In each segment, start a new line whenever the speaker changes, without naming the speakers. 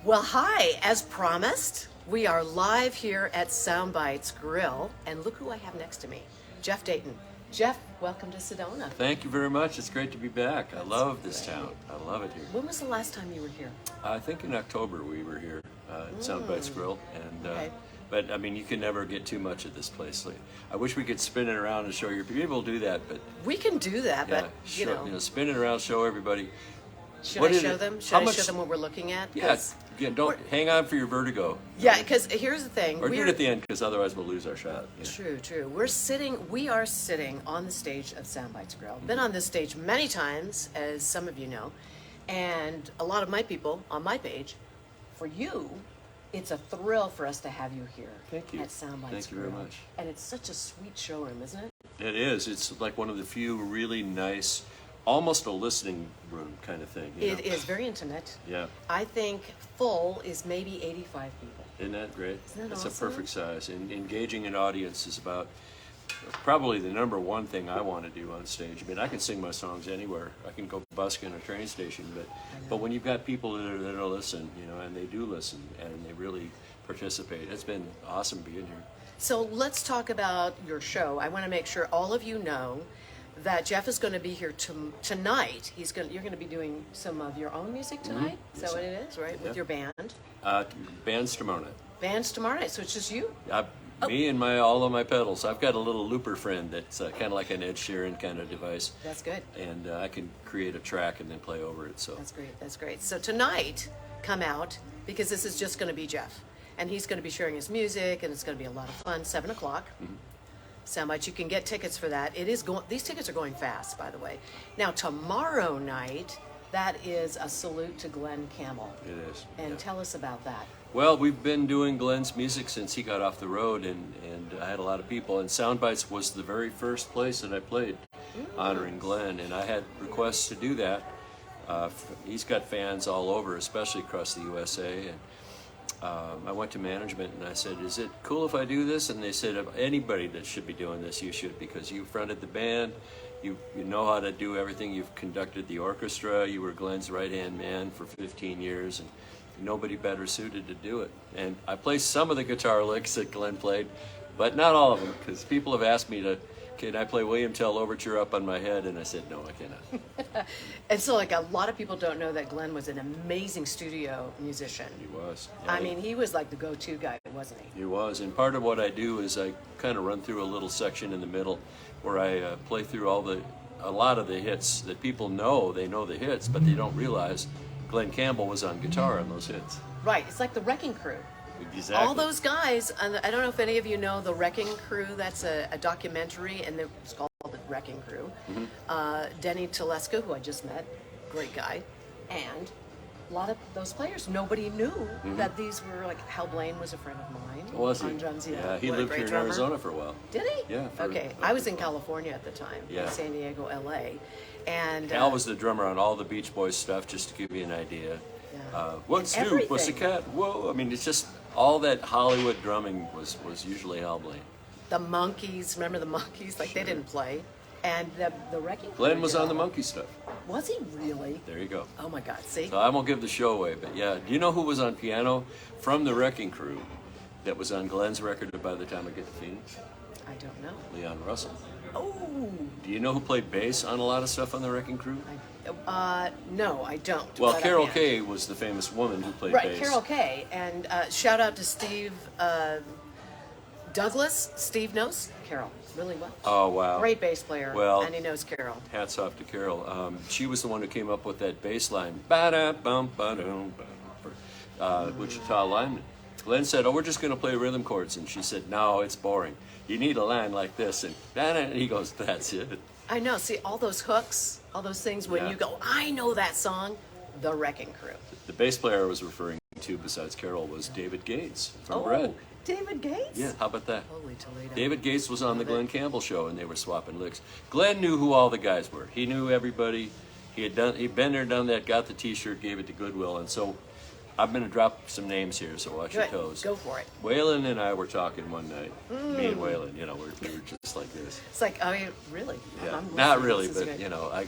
Well, hi, as promised, we are live here at Soundbites Grill, and look who I have next to me, Jeff Dayton. Jeff, welcome to Sedona.
Thank you very much. It's great to be back. I love this town. I love it here.
When was the last time you were here?
I think in October we were here at Soundbites Grill, and
Okay.
but I mean you can never get too much of this place. Like, I wish we could spin it around and show you. People do that, but
We can do that,
yeah,
but you know.
spin it around, show everybody.
Should
What
I
is
show
it?
them? Should
How
I
much-
show them what we're looking at?
Yeah, again, don't hang on for your vertigo.
Yeah, because here's the thing.
Or do it at the end, because otherwise we'll lose our shot. Yeah.
True. We are sitting on the stage of Soundbites Grill. Been on this stage many times, as some of you know, and a lot of my people on my page. For you, it's a thrill for us to have you here.
Thank you.
At Soundbites
Thank you
Grill.
very much.
And it's such a sweet showroom, isn't it?
It is. It's like one of the few really nice, almost a listening room kind of thing. You know?
It is very intimate.
Yeah.
I think full is maybe 85 people.
Isn't that great?
Isn't that
It's
awesome?
a perfect size. And engaging an audience is about probably the number one thing I want to do on stage. I mean, I can sing my songs anywhere. I can go busk in a train station, but when you've got people that'll listen, you know, and they do listen and they really participate, it's been awesome being here.
So let's talk about your show. I want to make sure all of you know that Jeff is going to be here tonight. You're going to be doing some of your own music tonight. Is that what it is, right?
Yeah.
With your band.
Band's tomorrow night.
Band's tomorrow night, so it's just you?
Me and all of my pedals. I've got a little looper friend that's kind of like an Ed Sheeran kind of device.
That's good.
And I can create a track and then play over it. So
That's great. So tonight, come out, because this is just going to be Jeff. And he's going to be sharing his music, and it's going to be a lot of fun. 7 o'clock. Soundbites, you can get tickets for that. These tickets are going fast, by the way. Now, tomorrow night, that is a salute to Glen Campbell.
it is.
And
yeah.
tell us about that.
Well, we've been doing Glen's music since he got off the road, and I had a lot of people. And Soundbites was the very first place that I played honoring Glen, and I had requests to do that. He's got fans all over, especially across the USA. And I went to management and I said, "Is it cool if I do this?" And they said, "Of anybody that should be doing this, you should, because you fronted the band, you know how to do everything. You've conducted the orchestra. You were Glen's right-hand man for 15 years, and nobody better suited to do it." And I play some of the guitar licks that Glen played, but not all of them, because people have asked me can I play William Tell Overture up on my head? And I said, no, I cannot.
And so, like, a lot of people don't know that Glen was an amazing studio musician.
He was.
I mean, he was like the go-to guy, wasn't he?
He was, and part of what I do is I kind of run through a little section in the middle where I play through a lot of the hits that people know. They know the hits, but they don't realize Glen Campbell was on guitar on those hits.
Right. It's like the Wrecking Crew.
Exactly.
All those guys, and I don't know if any of you know the Wrecking Crew. That's a documentary, and it's called the Wrecking Crew. Denny Telesco, who I just met, great guy, and a lot of those players, nobody knew that these were, like, Hal Blaine was a friend of mine.
Was he?
On drums,
Yeah, he
What a
lived
great
here in
drummer.
Arizona for a while.
Did he?
Yeah, for-
Okay, I was in California at the time,
Yeah.
in San Diego, LA, and
Hal was the drummer on all the Beach Boys stuff, just to give you an idea.
Yeah.
What's
And
new,
everything.
Pussycat? Whoa! I mean, it's just all that Hollywood drumming was usually Hal Blaine.
the Monkees. Remember the Monkees? Like, they didn't play, and the Wrecking Crew.
Glenn was
did
on the
all-
Monkey stuff.
Was he really?
There you go.
Oh my God! See.
So I won't give the show away, but yeah. Do you know who was on piano from the Wrecking Crew that was on Glenn's record of By the Time I Get to Phoenix?
I don't know.
Leon Russell.
Oh,
Do you know who played bass on a lot of stuff on the Wrecking Crew?
no, I don't.
Well,
but
Carol
I am.
Kay was the famous woman who played
Right,
bass.
Carol Kay, and shout out to Steve Douglas. Steve knows Carol really well.
Oh, wow.
Great bass player,
Well,
and he knows Carol.
Hats off to Carol. She was the one who came up with that bass line, ba-da-bum-ba-dum, Wichita lineman. Glenn said, "Oh, we're just going to play rhythm chords," and she said, "No, it's boring. You need a line like this." And he goes, "That's it."
I know. See, all those hooks, all those things. When
Yeah.
you go, I know that song. The Wrecking Crew.
The bass player I was referring to, besides Carol, was David Gates from Bread.
David Gates.
Yeah, how about that?
Holy Toledo.
David Gates was on the
Love it.
Glen Campbell show, and they were swapping licks. Glenn knew who all the guys were. He knew everybody. He'd been there, done that, got the T-shirt, gave it to Goodwill, and so I'm going to drop some names here, so watch your
Good.
toes.
Go for it.
Waylon and I were talking one night. Me and Waylon, we were just like this.
It's like, I mean, really?
Yeah,
I'm
not
listening.
really,
This is
but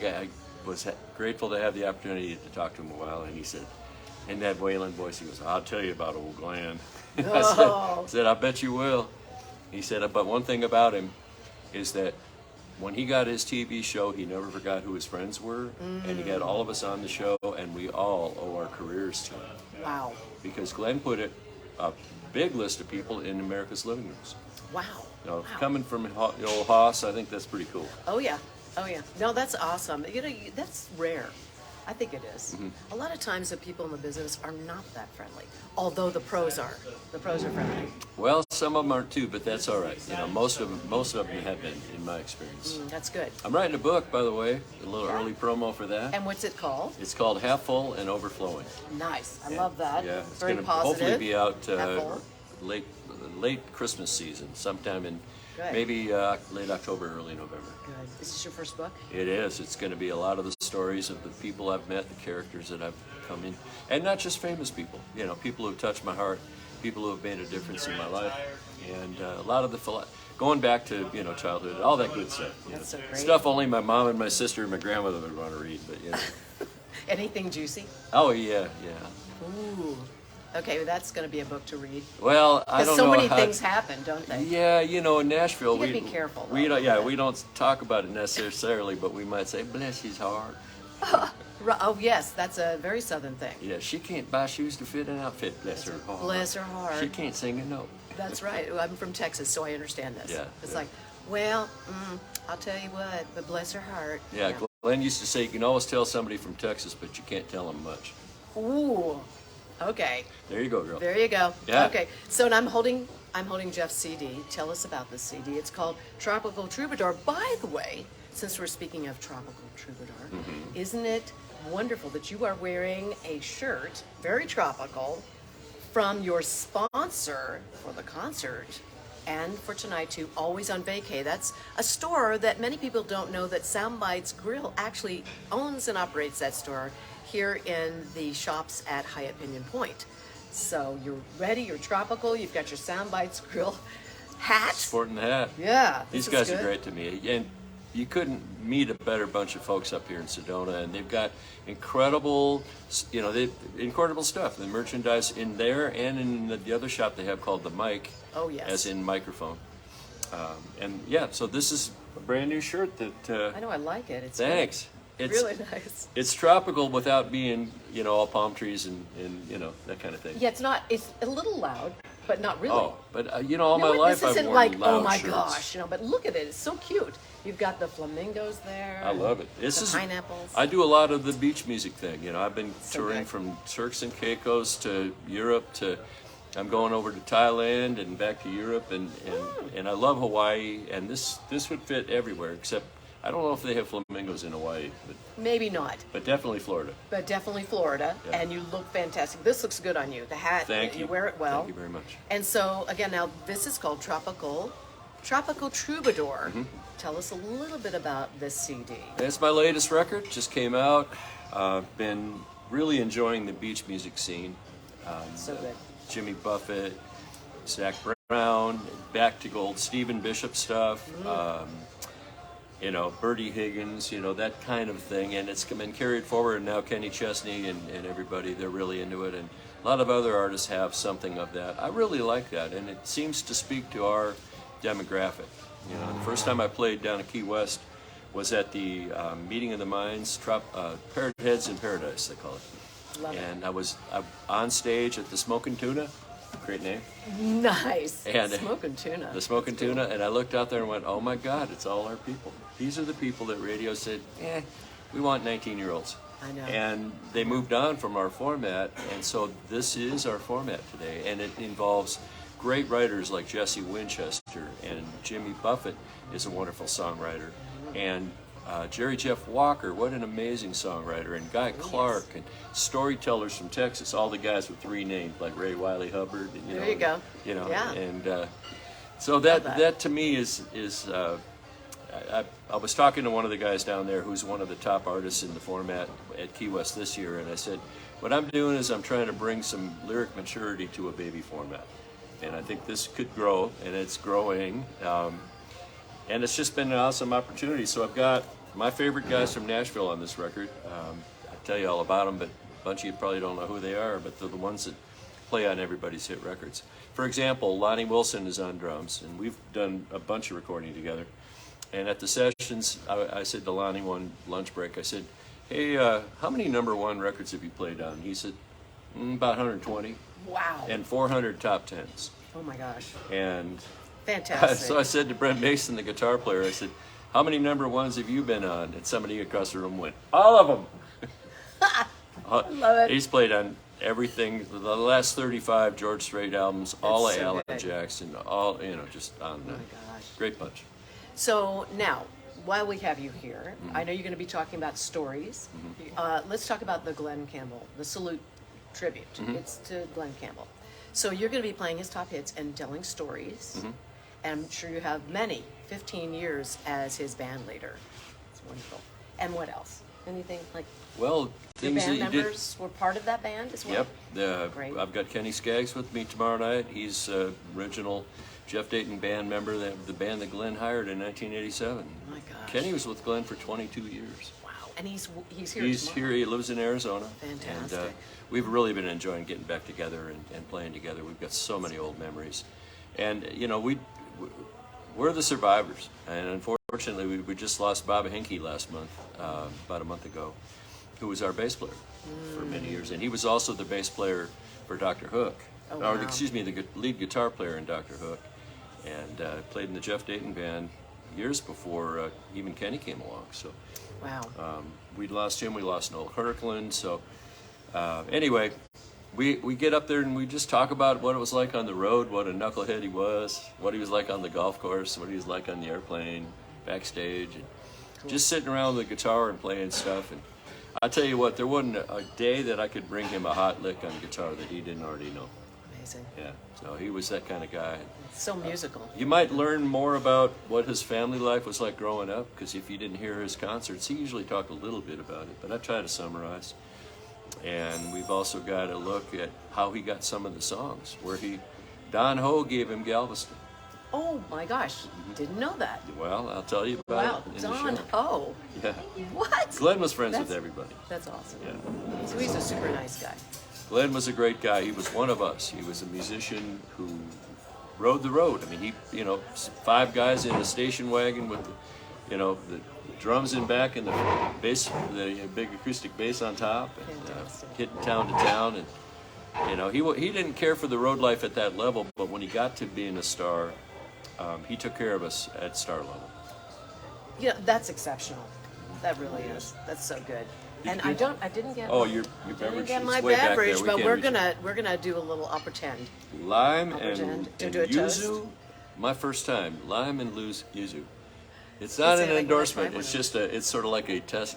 good.
I was grateful to have the opportunity to talk to him a while, and he said, in that wailing voice, he goes, "I'll tell you about old Glen."
Oh.
I said, "I bet you will." He said, "But one thing about him is that when he got his TV show, he never forgot who his friends were, and he got all of us on the show, and we all owe our careers to him."
Wow.
Because Glen put a big list of people in America's living rooms.
Wow.
You know,
Wow.
coming from the old Haas, I think that's pretty cool.
Oh yeah. Oh yeah. No, that's awesome. You know, that's rare. I think it is. A lot of times the people in the business are not that friendly, although the pros are. The pros are friendly.
Well, some of them aren't too, but that's all right. You know, most of them have been, in my experience.
That's good.
I'm writing a book, by the way, a little early promo for that.
And what's it called?
It's called Half Full and Overflowing.
Nice. I love that.
Yeah, it's
Very
going to
positive.
hopefully be out
Half full.
late Christmas season, sometime in
Good.
maybe late October, early November.
Good. Is this your first book?
It is. It's going to be a lot of the stories of the people I've met, the characters that I've come in, and not just famous people. You know, people who've touched my heart, people who have made a difference in my life, and a lot of the going back to childhood, all that good stuff.
That's so great.
Stuff only my mom and my sister and my grandmother would want to read, but
Anything juicy?
Oh yeah, yeah.
Ooh. Okay, well, that's going to be a book to read.
Well, I don't
so
know
many
how,
things happen, don't they?
Yeah, in Nashville,
You gotta be careful,
We
though.
don't. Yeah, we don't talk about it necessarily, but we might say, "Bless his heart."
Oh, yes, that's a very Southern thing.
Yeah, she can't buy shoes to fit an outfit. Bless her heart.
Bless her heart.
She can't sing a note.
That's right. I'm from Texas, so I understand this.
Yeah,
It's
yeah.
like, well, I'll tell you what, but bless her heart.
Yeah, Glenn used to say, "You can always tell somebody from Texas, but you can't tell them much."
Ooh. Okay.
There you go, girl.
There you go.
Yeah.
Okay. So and I'm holding Jeff's CD. Tell us about this CD. It's called Tropical Troubadour. By the way, since we're speaking of Tropical Troubadour, isn't it wonderful that you are wearing a shirt, very tropical, from your sponsor for the concert and for tonight too, Always on Vacay. That's a store that many people don't know that Soundbites Grill actually owns and operates that store here in the shops at Hyatt Pinion Point. So you're ready, you're tropical, you've got your Soundbites Grill hat.
Sporting the hat.
Yeah.
These
this
guys
is
are
good.
great to me, and you couldn't meet a better bunch of folks up here in Sedona, and they've got incredible stuff. The merchandise in there and in the other shop they have called the Mic.
Oh, yes.
As in microphone. And yeah, so this is a brand new shirt that.
I know, I like it. It's
Thanks.
good.
It's
Really nice.
It's tropical without being all palm trees and that kind of thing.
Yeah, it's a little loud, but not really.
Oh, but all
No,
my life
this
I've
isn't
worn
like,
loud
oh my
shirts.
gosh, but look at it. It's so cute. You've got the flamingos there.
I love it.
The pineapples.
I do a lot of the beach music thing. I've been
So
touring
good.
from Turks and Caicos to Europe to. I'm going over to Thailand and back to Europe, and I love Hawaii. And this would fit everywhere, except I don't know if they have flamingos in Hawaii,
Maybe not,
but definitely Florida.
but definitely Florida.
Yeah.
And you look fantastic. This looks good on you. The hat,
Thank you.
you wear it well.
Thank you very much.
And so, again, now this is called Tropical Troubadour.
Mm-hmm.
Tell us a little bit about this CD.
It's my latest record. Just came out. Been really enjoying the beach music scene.
So good.
Jimmy Buffett, Zach Brown, back to gold Stephen Bishop stuff. Bertie Higgins, that kind of thing, and it's been carried forward. And now Kenny Chesney and everybody, they're really into it, and a lot of other artists have something of that. I really like that, and it seems to speak to our demographic. The first time I played down at Key West was at the Meeting of the Minds, Heads in Paradise, they call it.
Love
And I was on stage at the Smokin' Tuna, great name.
Nice.
And
Smoking tuna.
The Smokin' Tuna, and I looked out there and went, oh my God, it's all our people. These are the people that radio said, we want 19-year-olds.
I know.
And they moved on from our format, and so this is our format today, and it involves great writers like Jesse Winchester, and Jimmy Buffett is a wonderful songwriter, and Jerry Jeff Walker, what an amazing songwriter, and Guy Clark, and storytellers from Texas, all the guys with 3 names, like Ray Wiley Hubbard.
There you go. Yeah.
And so that to me is I was talking to one of the guys down there who's one of the top artists in the format at Key West this year, and I said, what I'm doing is I'm trying to bring some lyric maturity to a baby format, and I think this could grow, and it's growing. And it's just been an awesome opportunity. So I've got my favorite guys from Nashville on this record. I'll tell you all about them, but bunch of you probably don't know who they are, but they're the ones that play on everybody's hit records. For example, Lonnie Wilson is on drums, and we've done a bunch of recording together. And at the sessions, I said to Lonnie one lunch break, I said, hey, how many #1 records have you played on? He said, about 120.
Wow.
And 400 top 10s.
Oh my gosh.
And
fantastic.
so I said to Brent Mason, the guitar player, I said, how many #1s have you been on? And somebody across the room went, all of them.
I love it.
He's played on everything, the last 35 George Strait albums, all of
so
Alan
good.
Jackson, all, just on
Oh my gosh.
great bunch.
So now, while we have you here, I know you're going to be talking about stories. Let's talk about the Glen Campbell, the Salute tribute. It's to Glen Campbell. So you're going to be playing his top hits and telling stories. And I'm sure you have many, 15 years as his band leader. It's wonderful. And what else? Anything like
Well,
your
things that
band
you did.
members were part of that band as well?
Yep.
Great.
I've got Kenny Skaggs with me tomorrow night. He's original Jeff Dayton Band member, the band that Glenn hired in 1987.
Oh my gosh.
Kenny was with Glenn for 22 years.
Wow. And he's here
He's
tomorrow.
here. He lives in Arizona.
Fantastic.
And we've really been enjoying getting back together and playing together. We've got so many old memories, and we're the survivors. And unfortunately, we just lost Bob Henke last month, about a month ago, who was our bass player for many years, and he was also the bass player for Dr. Hook,
Oh,
or
wow.
excuse me, the lead guitar player in Dr. Hook, and played in the Jeff Dayton Band years before even Kenny came along. So.
Wow.
We lost him. We lost Noel Kirkland. So anyway, we get up there and we just talk about what it was like on the road, what a knucklehead he was, what he was like on the golf course, what he was like on the airplane, backstage, and just sitting around with the guitar and playing stuff. And I tell you what, there wasn't a day that I could bring him a hot lick on guitar that he didn't already know.
Amazing.
Yeah, so he was that kind of guy.
So musical.
You might learn more about what his family life was like growing up, because if you didn't hear his concerts, he usually talked a little bit about it, but I try to summarize. And we've also got to look at how he got some of the songs, where Don Ho gave him Galveston.
Oh my gosh. Didn't know that.
Well, I'll tell you
Wow.
about it in
Don
the show.
Ho.
Yeah.
What?
Glenn was friends with
That's-
everybody.
That's awesome.
Yeah.
So he's a super nice guy.
Glenn was a great guy. He was one of us. He was a musician who rode the road. I mean, he, 5 guys in a station wagon with, the drums in back and the bass, the big acoustic bass on top, and
Fantastic.
hitting town to town. And he didn't care for the road life at that level, but when he got to being a star, he took care of us at star level.
Yeah, that's exceptional. That really is. That's so good. And I didn't get.
Oh,
my-
your
didn't
beverage
get
is
my
way back there.
beverage,
We
but
can't
we're
reach it.
gonna do a little I'll pretend.
Lime
I'll
and
pretend to
and
do a toast.
yuzu. My first time, lime and yuzu. It's not
Is it
an
like when I
endorsement.
try
It's
one?
just it's sort of like a taste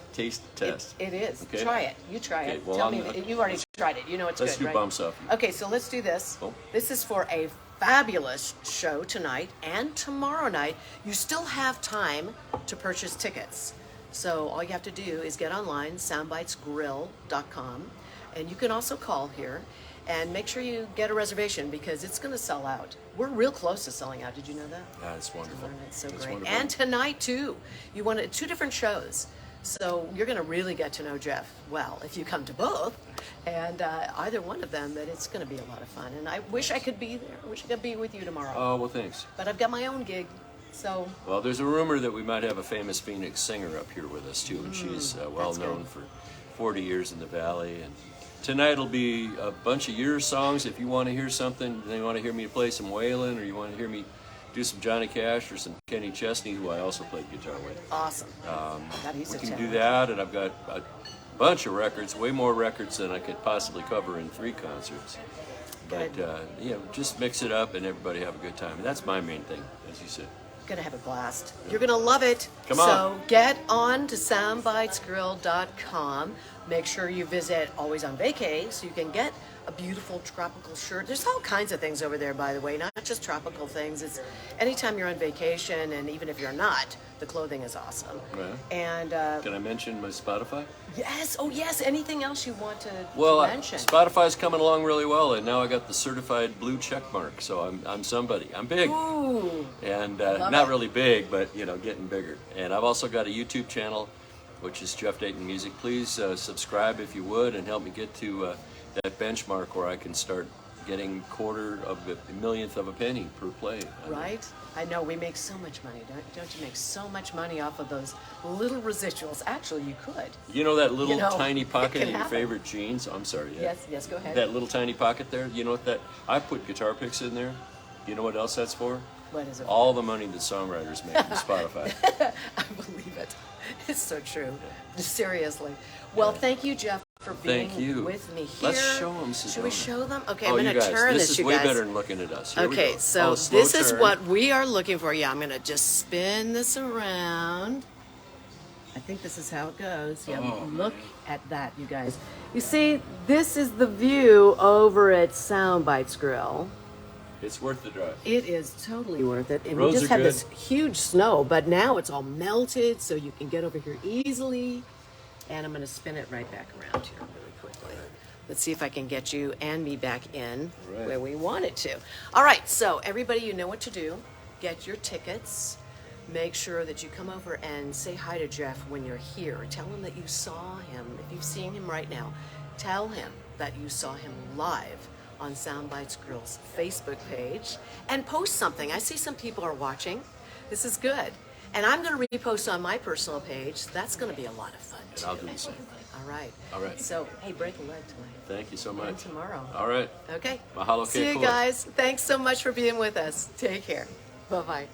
test.
It is.
Okay.
Try it. You try
Okay,
it.
well,
Tell
I'm-
me. You already tried it. You know it's
Let's
good,
do
right?
bumps up.
Okay, so let's do this.
Oh.
This is for a fabulous show tonight and tomorrow night. You still have time to purchase tickets. So all you have to do is get online, soundbitesgrill.com, and you can also call here and make sure you get a reservation because it's going to sell out. We're real close to selling out. Did you know that?
That's wonderful.
It's so
That's
great.
wonderful.
And tonight too. You want 2 different shows. So you're going to really get to know Jeff well if you come to both, and either one of them. But it's going to be a lot of fun. And I wish I could be there. I wish I could be with you tomorrow.
Oh, well, thanks.
But I've got my own gig, so
Well, there's a rumor that we might have a famous Phoenix singer up here with us too, and she's well
that's
known
good.
for 40 years in the Valley. And tonight will be a bunch of your songs. If you want to hear something, you want to hear me play some Waylon, or you want to hear me do some Johnny Cash or some Kenny Chesney, who I also played guitar with.
awesome. God, he's
We
a
can
talent.
do that, and I've got a bunch of records, way more records than I could possibly cover in 3 concerts. But
Good.
just mix it up and everybody have a good time. And that's my main thing, as you said.
Gonna have a blast. You're gonna love it.
Come
So
on.
get on to soundbitesgrill.com. Make sure you visit Always on Vacay so you can get a beautiful tropical shirt. There's all kinds of things over there, by the way, not just tropical things. It's anytime you're on vacation, and even if you're not, the clothing is awesome.
Right.
And
Can I mention my Spotify?
yes, oh yes, anything else you want to
Well,
mention?
Spotify's coming along really well, and now I got the certified blue check mark, so I'm somebody. I'm big,
Ooh,
and
Love
not
it.
really big, but getting bigger. And I've also got a YouTube channel which is Jeff Dayton Music. Please subscribe if you would, and help me get to that benchmark where I can start getting quarter of a millionth of a penny per play.
Right? I know, we make so much money. Don't you make so much money off of those little residuals? Actually, you could.
You know that little tiny
it
pocket
can
in your
happen.
favorite jeans? I'm sorry. Yeah.
Yes, go ahead.
That little tiny pocket there, you know what that, I put guitar picks in there. You know what else that's for?
What is it?
All the money the songwriters make from Spotify.
I believe it. It's so true. Seriously. Well, thank you, Jeff, for being with me here.
Let's show them, Sedona.
Should we show them? Okay,
Oh,
I'm going
you
to
guys,
turn
this
this,
is
you
way
guys.
better than looking at us. Here we
Okay,
go.
so
slow
this is
turn.
what we are looking for. Yeah, I'm going to just spin this around. I think this is how it goes. Yeah, look at that, you guys. You see, this is the view over at Soundbites Grill.
It's worth the drive.
It is totally worth it. And
Roads
we just
are
had
good.
this huge snow, but now it's all melted, so you can get over here easily. And I'm going to spin it right back around here really quickly. Let's see if I can get you and me back in where we wanted to. All right, so everybody, you know what to do. Get your tickets. Make sure that you come over and say hi to Jeff when you're here. Tell him that you saw him. If you've seen him right now, tell him that you saw him live on Soundbites Grill's Facebook page, and post something. I see some people are watching. This is good. And I'm going to repost on my personal page. That's going to be a lot of fun, too.
And I'll do the same.
All right.
All right.
So, hey, break a leg tonight.
Thank you so much.
And tomorrow.
All right.
Okay.
Mahalo
See you
kei koa.
guys. Thanks so much for being with us. Take care. Bye-bye.